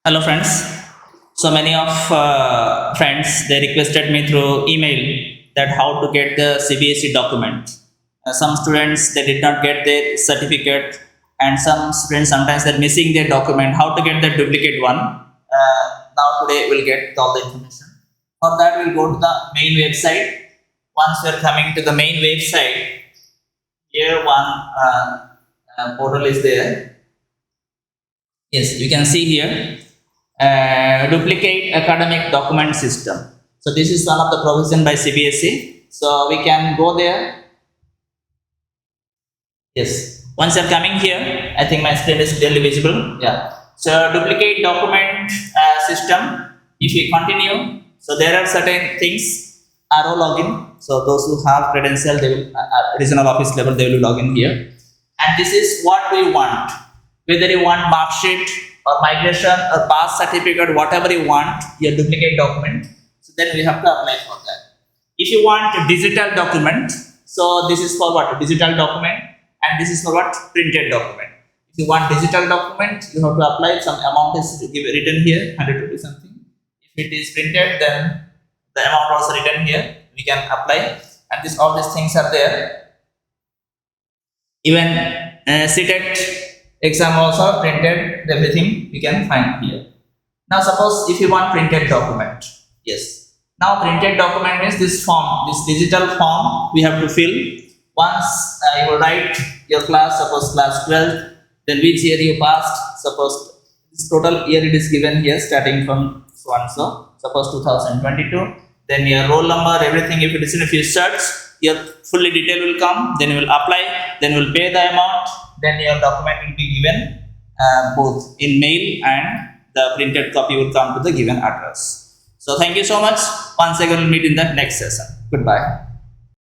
Hello friends. So many of friends they requested me through email that how to get the CBSE document. Some students they did not get their certificate, and some students sometimes they're missing their document. How to get the duplicate one? Now today we'll get all the information. For that we'll go to the main website. Once we're coming to the main website, here one portal is there. Yes, you can see here. Duplicate academic document system. So this is one of the provision by CBSE. So we can go there. Yes. Once you're coming here, I think my screen is clearly visible. Yeah. So duplicate document system. If we continue, so there are certain things. RO login. So those who have credential, they will regional office level, they will log in here. And this is what we want. Whether you want Marksheet or migration or pass certificate, whatever you want, your duplicate document. So then we have to apply for that. If you want a digital document, so this is for what? Digital document, and this is for what? Printed document. If you want digital document, you have to apply. Some amount is written here, 100 rupees something. If it is printed, then the amount also written here. We can apply, and this all these things are there. Even CTET exam also printed, everything we can find here. Now suppose if you want printed document, yes. Now printed document means this form, this digital form we have to fill. Once you will write your class, suppose class 12, then which year you passed, suppose this total year it is given here starting from so and so, suppose 2022, then your roll number, everything, if it is in a few search, your fully detail will come, then you will apply, then you will pay the amount, then your document will be given both in mail and the printed copy will come to the given address. So thank you so much. Once again we'll meet in the next session. Goodbye.